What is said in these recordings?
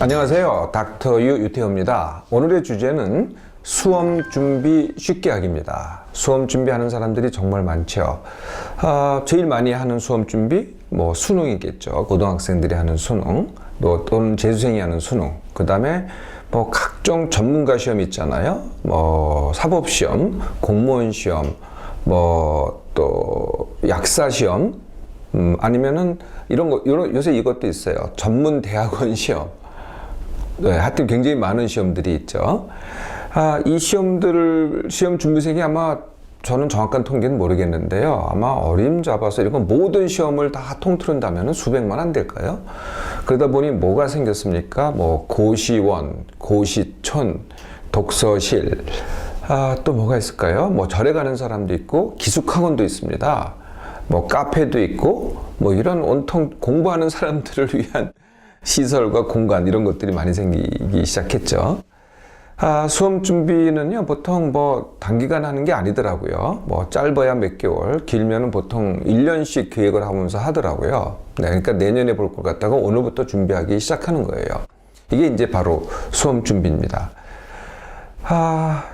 안녕하세요. 닥터 유 유태호입니다. 오늘의 주제는 수험 준비 쉽게 하기입니다. 수험 준비하는 사람들이 정말 많죠. 제일 많이 하는 수험 준비, 수능이겠죠. 고등학생들이 하는 수능, 또는 재수생이 하는 수능. 그 다음에 각종 전문가 시험 있잖아요. 사법 시험, 공무원 시험, 또 약사 시험, 아니면은 요새 이것도 있어요. 전문 대학원 시험. 네, 하여튼 굉장히 많은 시험들이 있죠. 이 시험 준비생이 아마 저는 정확한 통계는 모르겠는데요. 아마 어림잡아서 이런 모든 시험을 다 통틀은다면 수백만 안 될까요? 그러다 보니 뭐가 생겼습니까? 고시원, 고시촌, 독서실, 또 뭐가 있을까요? 절에 가는 사람도 있고, 기숙학원도 있습니다. 카페도 있고, 이런 온통 공부하는 사람들을 위한 시설과 공간, 이런 것들이 많이 생기기 시작했죠. 수험 준비는요, 보통 단기간 하는 게 아니더라고요. 짧아야 몇 개월, 길면은 보통 1년씩 계획을 하면서 하더라고요. 네, 그러니까 내년에 볼 것 같다가 오늘부터 준비하기 시작하는 거예요. 이게 이제 바로 수험 준비입니다.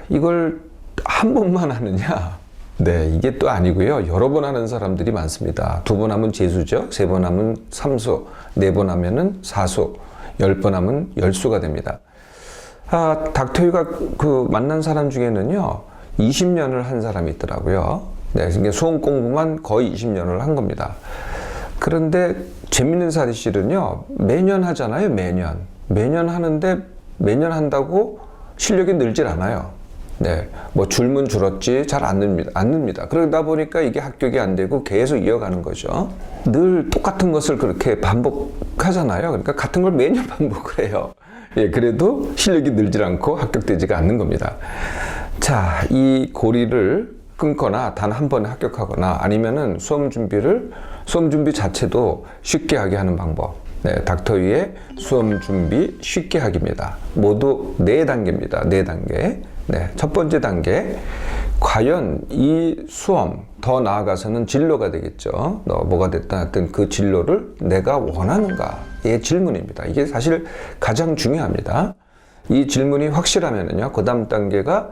이걸 한 번만 하느냐? 네, 이게 또 아니고요. 여러 번 하는 사람들이 많습니다. 2번 하면 재수죠. 3번 하면 3수, 4번 하면은 4수, 10번 하면 10수가 됩니다. 닥터유가 만난 사람 중에는요, 20년을 한 사람이 있더라고요. 네, 그러니까 수험 공부만 거의 20년을 한 겁니다. 그런데 재밌는 사실은요, 매년 하잖아요, 매년. 매년 하는데, 매년 한다고 실력이 늘질 않아요. 네, 줄면 줄었지 잘 안 늡니다. 그러다 보니까 이게 합격이 안 되고 계속 이어가는 거죠. 늘 똑같은 것을 그렇게 반복하잖아요. 그러니까 같은 걸 매년 반복을 해요. 예, 그래도 실력이 늘질 않고 합격되지가 않는 겁니다. 자, 이 고리를 끊거나 단 한 번에 합격하거나 아니면은 수험 준비 자체도 쉽게 하게 하는 방법. 네, 닥터유의 수험 준비 쉽게 하기입니다. 모두 4단계입니다. 4단계. 네, 첫 번째 단계. 과연 이 수험, 더 나아가서는 진로가 되겠죠. 뭐가 됐든 하여튼 그 진로를 내가 원하는가의 질문입니다. 이게 사실 가장 중요합니다. 이 질문이 확실하면은요, 그 다음 단계가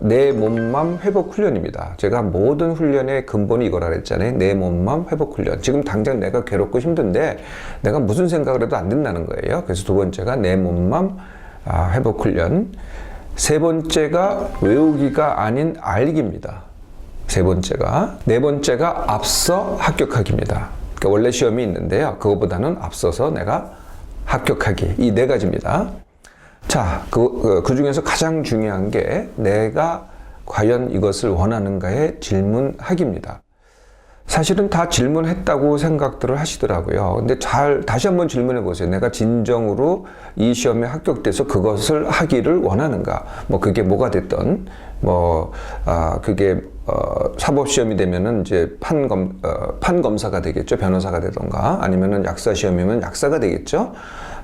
내 몸맘 회복 훈련입니다. 제가 모든 훈련의 근본이 이거라 그랬잖아요. 내 몸맘 회복 훈련. 지금 당장 내가 괴롭고 힘든데 내가 무슨 생각을 해도 안 된다는 거예요. 그래서 두 번째가 내 몸맘 회복 훈련. 세 번째가 외우기가 아닌 알기입니다. 세 번째가. 네 번째가 앞서 합격하기입니다. 그러니까 원래 시험이 있는데요. 그거보다는 앞서서 내가 합격하기. 이 4가지입니다. 자, 그 중에서 가장 중요한 게 내가 과연 이것을 원하는가의 질문하기입니다. 사실은 다 질문했다고 생각들을 하시더라고요. 근데 다시 한번 질문해 보세요. 내가 진정으로 이 시험에 합격돼서 그것을 하기를 원하는가? 그게 뭐가 됐든, 그게, 사법시험이 되면은 이제 판검사가 되겠죠. 변호사가 되던가. 아니면은 약사시험이면 약사가 되겠죠.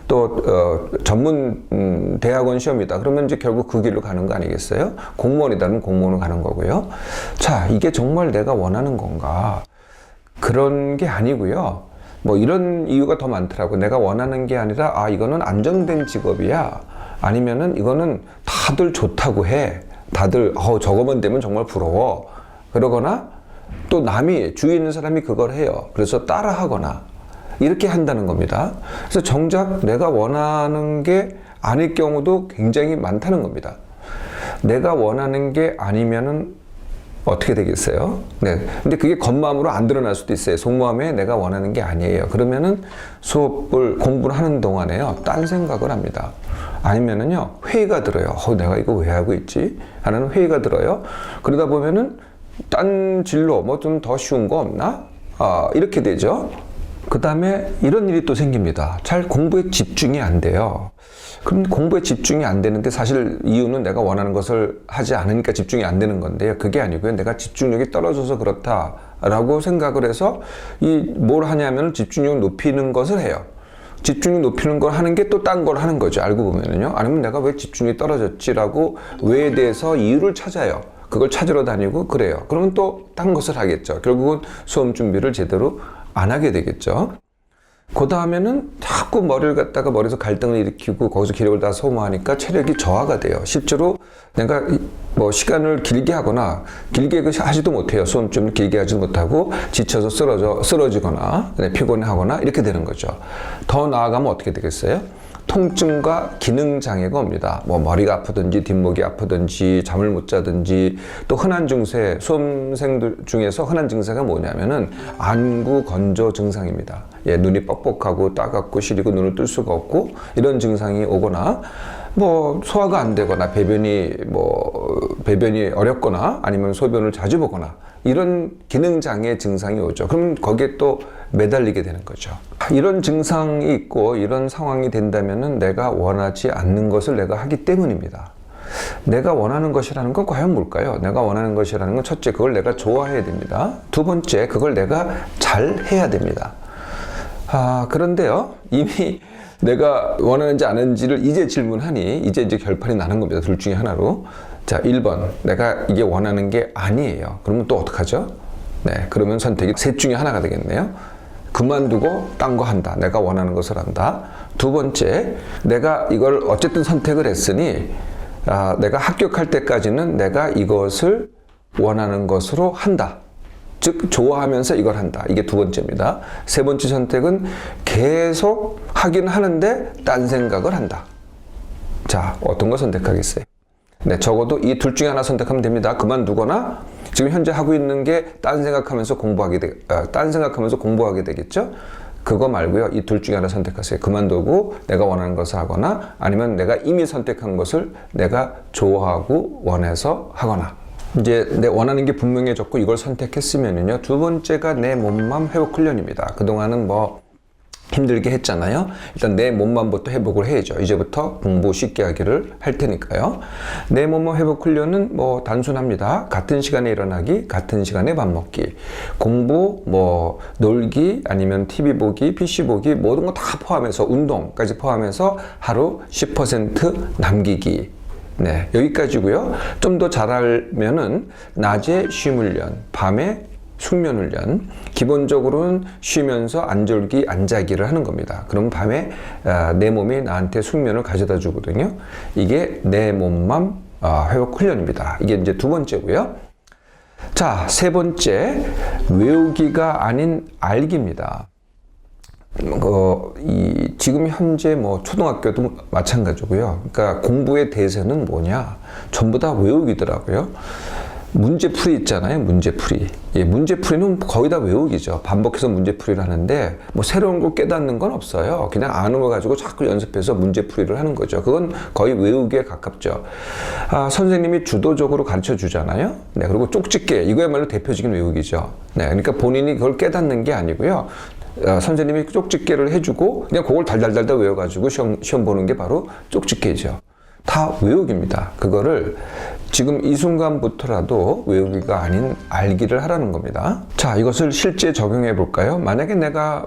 또 전문 대학원 시험이다. 그러면 이제 결국 그 길로 가는 거 아니겠어요? 공무원이다면 공무원으로 가는 거고요. 자, 이게 정말 내가 원하는 건가? 그런 게 아니고요. 이런 이유가 더 많더라고. 내가 원하는 게 아니라 이거는 안정된 직업이야. 아니면은 이거는 다들 좋다고 해. 다들 저거만 되면 정말 부러워. 그러거나 또 남이 주위에 있는 사람이 그걸 해요. 그래서 따라하거나 이렇게 한다는 겁니다. 그래서 정작 내가 원하는 게 아닐 경우도 굉장히 많다는 겁니다. 내가 원하는 게 아니면은 어떻게 되겠어요? 네. 근데 그게 겉마음으로 안 드러날 수도 있어요. 속마음에 내가 원하는 게 아니에요. 그러면은 공부를 하는 동안에요, 딴 생각을 합니다. 아니면은요, 회의가 들어요. 내가 이거 왜 하고 있지? 하는 회의가 들어요. 그러다 보면은 딴 진로, 좀 더 쉬운 거 없나? 이렇게 되죠. 그 다음에 이런 일이 또 생깁니다. 잘 공부에 집중이 안 돼요. 그럼 공부에 집중이 안 되는데 사실 이유는 내가 원하는 것을 하지 않으니까 집중이 안 되는 건데요. 그게 아니고요. 내가 집중력이 떨어져서 그렇다라고 생각을 해서 뭘 하냐면 집중력을 높이는 것을 해요. 집중력 높이는 걸 하는 게 또 딴 걸 하는 거죠. 알고 보면은요. 아니면 내가 왜 집중력이 떨어졌지라고 왜에 대해서 이유를 찾아요. 그걸 찾으러 다니고 그래요. 그러면 또 딴 것을 하겠죠. 결국은 수험 준비를 제대로 안 하게 되겠죠. 그 다음에는 자꾸 머리를 갖다가 머리에서 갈등을 일으키고 거기서 기력을 다 소모하니까 체력이 저하가 돼요. 실제로 내가 뭐 시간을 길게 하거나 길게 하지도 못해요. 수험 좀 길게 하지도 못하고 지쳐서 쓰러지거나 피곤해하거나 이렇게 되는 거죠. 더 나아가면 어떻게 되겠어요? 통증과 기능 장애가 옵니다. 뭐 머리가 아프든지 뒷목이 아프든지 잠을 못 자든지 또 흔한 증세, 수험생들 중에서 흔한 증세가 뭐냐면은 안구 건조 증상입니다. 예, 눈이 뻑뻑하고 따갑고 시리고 눈을 뜰 수가 없고 이런 증상이 오거나 뭐 소화가 안 되거나 배변이 어렵거나 아니면 소변을 자주 보거나 이런 기능 장애 증상이 오죠. 그럼 거기에 또 매달리게 되는 거죠. 이런 증상이 있고 이런 상황이 된다면은 내가 원하지 않는 것을 내가 하기 때문입니다. 내가 원하는 것이라는 건 과연 뭘까요? 내가 원하는 것이라는 건 첫째, 그걸 내가 좋아해야 됩니다. 두 번째, 그걸 내가 잘 해야 됩니다. 그런데요, 이미 내가 원하는지 아는지를 이제 질문하니 이제 결판이 나는 겁니다. 둘 중에 하나로. 자, 1번. 내가 이게 원하는 게 아니에요. 그러면 또 어떡하죠? 네, 그러면 선택이 셋 중에 하나가 되겠네요. 그만두고 딴 거 한다. 내가 원하는 것을 한다. 두 번째, 내가 이걸 어쨌든 선택을 했으니 내가 합격할 때까지는 내가 이것을 원하는 것으로 한다. 즉 좋아하면서 이걸 한다. 이게 두 번째입니다. 세 번째 선택은 계속 하긴 하는데 딴 생각을 한다. 자, 어떤 거 선택하겠어요? 네, 적어도 이 둘 중에 하나 선택하면 됩니다. 그만두거나 지금 현재 하고 있는 게 딴 생각하면서 공부하게 되겠죠? 그거 말고요. 이 둘 중에 하나 선택하세요. 그만두고 내가 원하는 것을 하거나 아니면 내가 이미 선택한 것을 내가 좋아하고 원해서 하거나. 이제 내 원하는 게 분명해졌고 이걸 선택했으면은요. 두 번째가 내 몸맘 회복 훈련입니다. 그동안은 뭐 힘들게 했잖아요. 일단 내 몸만부터 회복을 해야죠. 이제부터 공부 쉽게 하기를 할 테니까요. 내 몸만 회복 훈련은 뭐 단순합니다. 같은 시간에 일어나기, 같은 시간에 밥 먹기, 공부, 뭐 놀기, 아니면 TV 보기, PC 보기, 모든 거 다 포함해서 운동까지 포함해서 하루 10% 남기기. 네, 여기까지고요. 좀 더 잘하면은 낮에 쉼 훈련, 밤에 숙면 훈련, 기본적으로는 쉬면서 안절기, 안자기를 하는 겁니다. 그럼 밤에 내 몸이 나한테 숙면을 가져다 주거든요. 이게 내 몸맘 회복 훈련입니다. 이게 이제 두 번째고요. 자, 세 번째, 외우기가 아닌 알기입니다. 지금 현재 뭐 초등학교도 마찬가지고요. 그러니까 공부의 대세는 뭐냐? 전부 다 외우기더라고요. 문제풀이 있잖아요. 문제풀이. 예, 문제풀이는 거의 다 외우기죠. 반복해서 문제풀이를 하는데 뭐 새로운 걸 깨닫는 건 없어요. 그냥 아는 거 가지고 자꾸 연습해서 문제풀이를 하는 거죠. 그건 거의 외우기에 가깝죠. 선생님이 주도적으로 가르쳐 주잖아요. 네, 그리고 쪽집게. 이거야말로 대표적인 외우기죠. 네, 그러니까 본인이 그걸 깨닫는 게 아니고요. 선생님이 쪽집게를 해주고 그냥 그걸 달달달달 외워가지고 시험 보는 게 바로 쪽집게죠. 다 외우기입니다. 그거를 지금 이 순간부터라도 외우기가 아닌 알기를 하라는 겁니다. 자, 이것을 실제 적용해 볼까요? 만약에 내가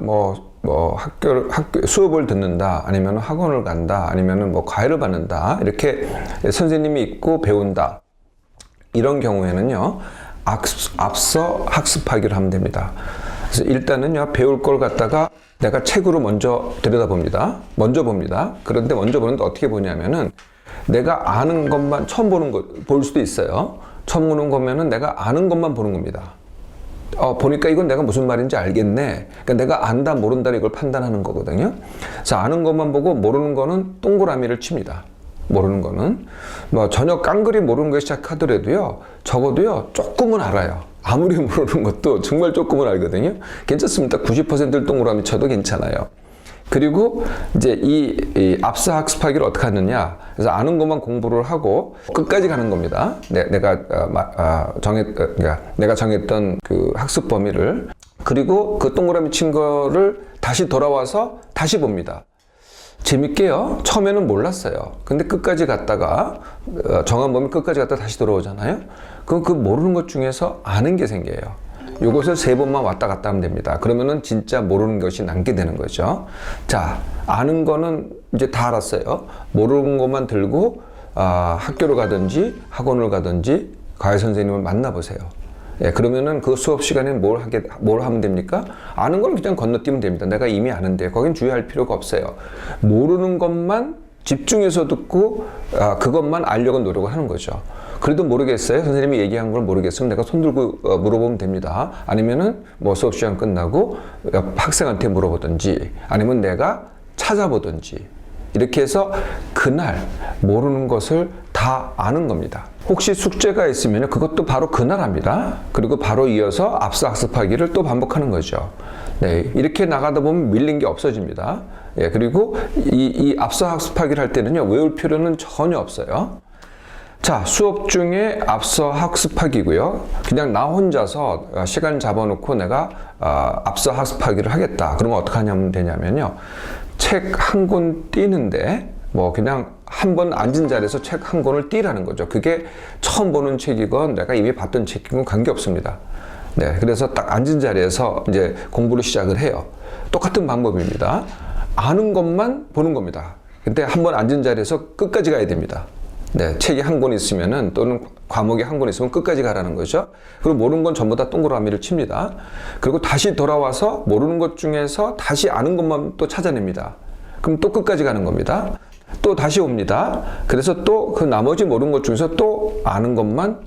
학교 수업을 듣는다, 아니면 학원을 간다, 아니면 뭐 과외를 받는다, 이렇게 선생님이 있고 배운다. 이런 경우에는요, 앞서 학습하기를 하면 됩니다. 그래서 일단은요, 배울 걸 갖다가 내가 책으로 먼저 들여다봅니다. 먼저 봅니다. 그런데 먼저 보는데 어떻게 보냐면은 내가 아는 것만 처음 볼 수도 있어요. 처음 보는 거면은 내가 아는 것만 보는 겁니다. 보니까 이건 내가 무슨 말인지 알겠네. 그러니까 내가 안다, 모른다 이걸 판단하는 거거든요. 그래서 아는 것만 보고 모르는 거는 동그라미를 칩니다. 모르는 거는. 뭐 전혀 깡그리 모르는 거 시작하더라도요, 적어도요, 조금은 알아요. 아무리 모르는 것도 정말 조금은 알거든요. 괜찮습니다. 90%를 동그라미 쳐도 괜찮아요. 그리고 이제 이 앞서 학습하기를 어떻게 하느냐. 그래서 아는 것만 공부를 하고 끝까지 가는 겁니다. 내가 정했던 그 학습 범위를. 그리고 그 동그라미 친 거를 다시 돌아와서 다시 봅니다. 재밌게요. 처음에는 몰랐어요. 근데 끝까지 갔다가 정한 범위 끝까지 갔다가 다시 돌아오잖아요. 그럼 그 모르는 것 중에서 아는 게 생겨요. 요것을 3번만 왔다 갔다 하면 됩니다. 그러면은 진짜 모르는 것이 남게 되는 거죠. 자, 아는 거는 이제 다 알았어요. 모르는 것만 들고 학교를 가든지 학원을 가든지 과외 선생님을 만나보세요. 예, 그러면은 그 수업 시간에 뭘 하면 됩니까? 아는 걸 그냥 건너뛰면 됩니다. 내가 이미 아는데 거긴 주의할 필요가 없어요. 모르는 것만 집중해서 듣고 그것만 알려고 노력을 하는 거죠. 그래도 모르겠어요. 선생님이 얘기한 걸 모르겠으면 내가 손 들고 물어보면 됩니다. 아니면은 뭐 수업 시간 끝나고 학생한테 물어보든지 아니면 내가 찾아보든지 이렇게 해서 그날 모르는 것을 다 아는 겁니다. 혹시 숙제가 있으면 그것도 바로 그날 합니다. 그리고 바로 이어서 앞서 학습하기를 또 반복하는 거죠. 네, 이렇게 나가다 보면 밀린 게 없어집니다. 예, 그리고 이 앞서 학습하기를 할 때는요, 외울 필요는 전혀 없어요. 자, 수업 중에 앞서 학습하기고요. 그냥 나 혼자서 시간 잡아놓고 내가 앞서 학습하기를 하겠다. 그러면 어떻게 하냐면 되냐면요. 책 한 권 띄는데 뭐 그냥 한 번 앉은 자리에서 책 한 권을 띄라는 거죠. 그게 처음 보는 책이건 내가 이미 봤던 책이건 관계없습니다. 네, 그래서 딱 앉은 자리에서 이제 공부를 시작을 해요. 똑같은 방법입니다. 아는 것만 보는 겁니다. 근데 한 번 앉은 자리에서 끝까지 가야 됩니다. 네, 책이 한 권 있으면은 또는 과목이 한 권 있으면 끝까지 가라는 거죠. 그리고 모르는 건 전부 다 동그라미를 칩니다. 그리고 다시 돌아와서 모르는 것 중에서 다시 아는 것만 또 찾아냅니다. 그럼 또 끝까지 가는 겁니다. 또 다시 옵니다. 그래서 또 그 나머지 모르는 것 중에서 또 아는 것만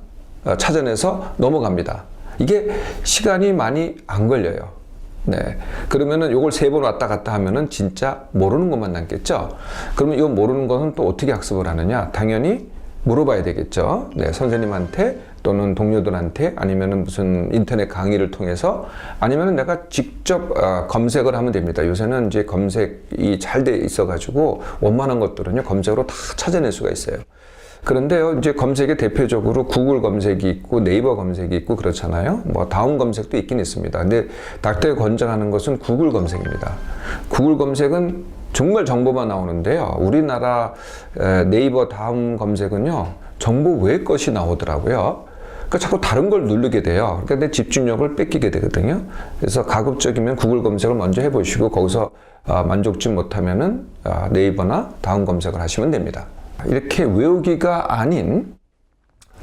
찾아내서 넘어갑니다. 이게 시간이 많이 안 걸려요. 네. 그러면은 요걸 3번 왔다 갔다 하면은 진짜 모르는 것만 남겠죠? 그러면 이 모르는 것은 또 어떻게 학습을 하느냐? 당연히 물어봐야 되겠죠. 네. 선생님한테 또는 동료들한테 아니면은 무슨 인터넷 강의를 통해서 아니면은 내가 직접 검색을 하면 됩니다. 요새는 이제 검색이 잘 돼 있어가지고 원만한 것들은요, 검색으로 다 찾아낼 수가 있어요. 그런데요, 이제 검색에 대표적으로 구글 검색이 있고 네이버 검색이 있고 그렇잖아요. 뭐 다음 검색도 있긴 있습니다. 근데 닥터에 권장하는 것은 구글 검색입니다. 구글 검색은 정말 정보만 나오는데요. 우리나라 네이버 다음 검색은요, 정보 외의 것이 나오더라고요. 그러니까 자꾸 다른 걸 누르게 돼요. 그러니까 내 집중력을 뺏기게 되거든요. 그래서 가급적이면 구글 검색을 먼저 해보시고 거기서 만족지 못하면은 네이버나 다음 검색을 하시면 됩니다. 이렇게 외우기가 아닌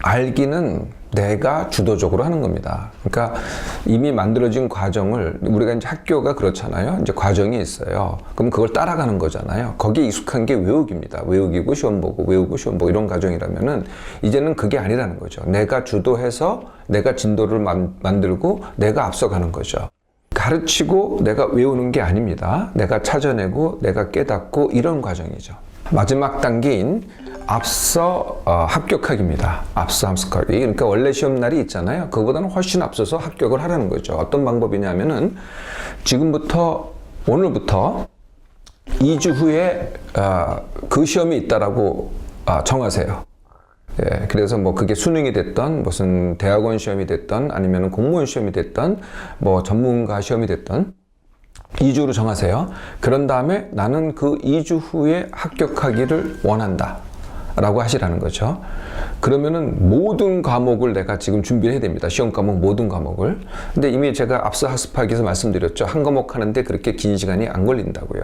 알기는 내가 주도적으로 하는 겁니다. 그러니까 이미 만들어진 과정을 우리가 이제 학교가 그렇잖아요. 이제 과정이 있어요. 그럼 그걸 따라가는 거잖아요. 거기에 익숙한 게 외우기입니다. 외우기고 시험 보고 외우고 시험 보고 이런 과정이라면은 이제는 그게 아니라는 거죠. 내가 주도해서 내가 진도를 만들고 내가 앞서가는 거죠. 가르치고 내가 외우는 게 아닙니다. 내가 찾아내고 내가 깨닫고 이런 과정이죠. 마지막 단계인 앞서 합격하기입니다. 앞서 합격하기. 그러니까 원래 시험 날이 있잖아요. 그거보다는 훨씬 앞서서 합격을 하라는 거죠. 어떤 방법이냐면은 지금부터 오늘부터 2주 후에 그 시험이 있다라고 정하세요. 예, 그래서 뭐 그게 수능이 됐던 무슨 대학원 시험이 됐던 아니면 공무원 시험이 됐던 뭐 전문가 시험이 됐던 2주로 정하세요. 그런 다음에 나는 그 2주 후에 합격하기를 원한다 라고 하시라는 거죠. 그러면은 모든 과목을 내가 지금 준비를 해야 됩니다. 시험 과목 모든 과목을. 근데 이미 제가 앞서 학습하기에서 말씀드렸죠. 한 과목 하는데 그렇게 긴 시간이 안 걸린다고요.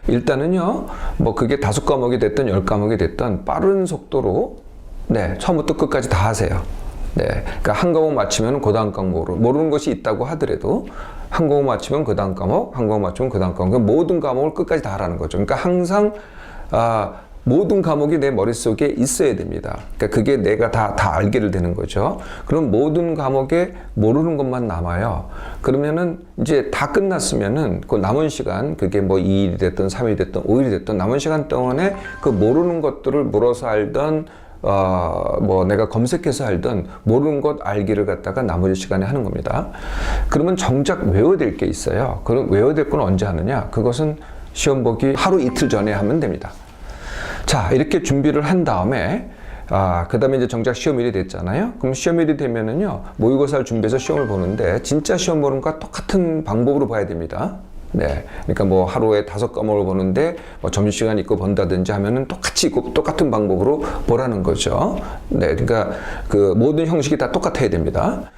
일단은요, 뭐 그게 5과목이 됐든 10과목이 됐든 빠른 속도로 네, 처음부터 끝까지 다 하세요. 네, 그러니까 한 과목 맞추면 그 다음 과목으로 모르는 것이 있다고 하더라도 한 과목 맞추면 그 다음 과목, 한 과목 맞추면 그 다음 과목, 그러니까 모든 과목을 끝까지 다 하라는 거죠. 그러니까 항상 모든 과목이 내 머릿속에 있어야 됩니다. 그러니까 그게 내가 다 알게 되는 거죠. 그럼 모든 과목에 모르는 것만 남아요. 그러면은 이제 다 끝났으면은 그 남은 시간, 그게 뭐 2일이 됐든 3일이 됐든 5일이 됐든 남은 시간 동안에 그 모르는 것들을 물어서 알던 뭐 내가 검색해서 알던 모르는 것 알기를 갖다가 나머지 시간에 하는 겁니다. 그러면 정작 외워야 될 게 있어요. 그럼 외워야 될 건 언제 하느냐? 그것은 시험 보기 하루 이틀 전에 하면 됩니다. 자, 이렇게 준비를 한 다음에 그 다음에 이제 정작 시험일이 됐잖아요. 그럼 시험일이 되면은요, 모의고사를 준비해서 시험을 보는데 진짜 시험 보는 것과 똑같은 방법으로 봐야 됩니다. 네. 그러니까 뭐 하루에 5과목을 보는데 뭐 점심시간 있고 본다든지 하면은 똑같이 있고 똑같은 방법으로 보라는 거죠. 네. 그러니까 그 모든 형식이 다 똑같아야 됩니다.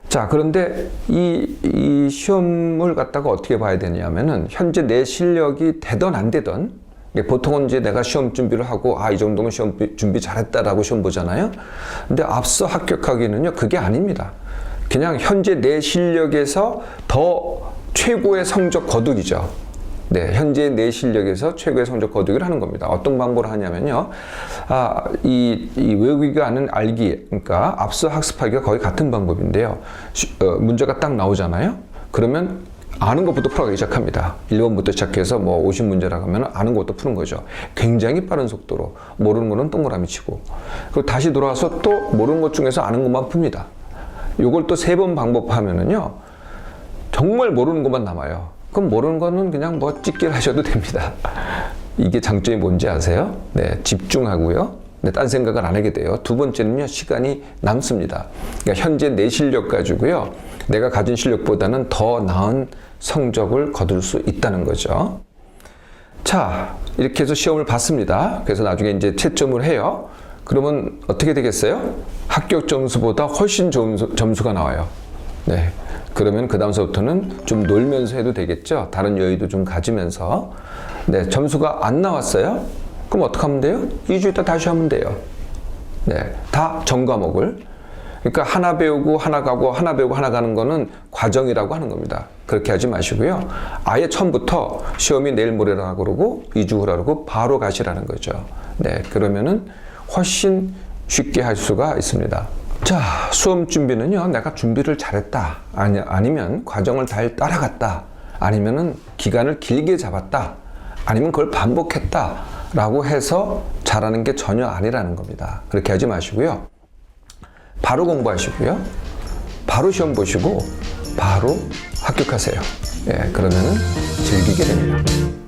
자, 그런데 이 시험을 갖다가 어떻게 봐야 되냐면은 현재 내 실력이 되던 안 되던, 보통은 이제 내가 시험 준비를 하고 이 정도면 시험 준비 잘했다라고 시험 보잖아요. 근데 앞서 합격하기는요, 그게 아닙니다. 그냥 현재 내 실력에서 더 최고의 성적 거두기죠. 네, 현재 내 실력에서 최고의 성적 거두기를 하는 겁니다. 어떤 방법으로 하냐면요. 이 외국이가 아는 알기, 그러니까 앞서 학습하기가 거의 같은 방법인데요. 문제가 딱 나오잖아요. 그러면 아는 것부터 풀어가기 시작합니다. 1번부터 시작해서 뭐 50문제라고 하면 아는 것부터 푸는 거죠. 굉장히 빠른 속도로. 모르는 거는 동그라미 치고. 그리고 다시 돌아와서 또 모르는 것 중에서 아는 것만 풉니다. 요걸 또 3번 반복하면은요. 정말 모르는 것만 남아요. 그럼 모르는 거는 그냥 뭐 찍기를 하셔도 됩니다. 이게 장점이 뭔지 아세요? 네, 집중하고요. 네, 딴 생각을 안 하게 돼요. 두 번째는요, 시간이 남습니다. 그러니까 현재 내 실력 가지고요, 내가 가진 실력보다는 더 나은 성적을 거둘 수 있다는 거죠. 자, 이렇게 해서 시험을 봤습니다. 그래서 나중에 이제 채점을 해요. 그러면 어떻게 되겠어요? 합격 점수보다 훨씬 좋은 점수가 나와요. 네. 그러면 그 다음서부터는 좀 놀면서 해도 되겠죠. 다른 여유도 좀 가지면서. 네, 점수가 안 나왔어요? 그럼 어떻게 하면 돼요? 2주 있다 다시 하면 돼요. 네, 다 전 과목을. 그러니까 하나 배우고 하나 가고 하나 배우고 하나 가는 거는 과정이라고 하는 겁니다. 그렇게 하지 마시고요. 아예 처음부터 시험이 내일 모레라고 그러고 2주 후라고 그러고 바로 가시라는 거죠. 네, 그러면은 훨씬 쉽게 할 수가 있습니다. 자, 수험 준비는요, 내가 준비를 잘했다. 아니면 과정을 잘 따라갔다. 아니면은 기간을 길게 잡았다. 아니면 그걸 반복했다. 라고 해서 잘하는 게 전혀 아니라는 겁니다. 그렇게 하지 마시고요. 바로 공부하시고요. 바로 시험 보시고 바로 합격하세요. 예, 그러면은 즐기게 됩니다.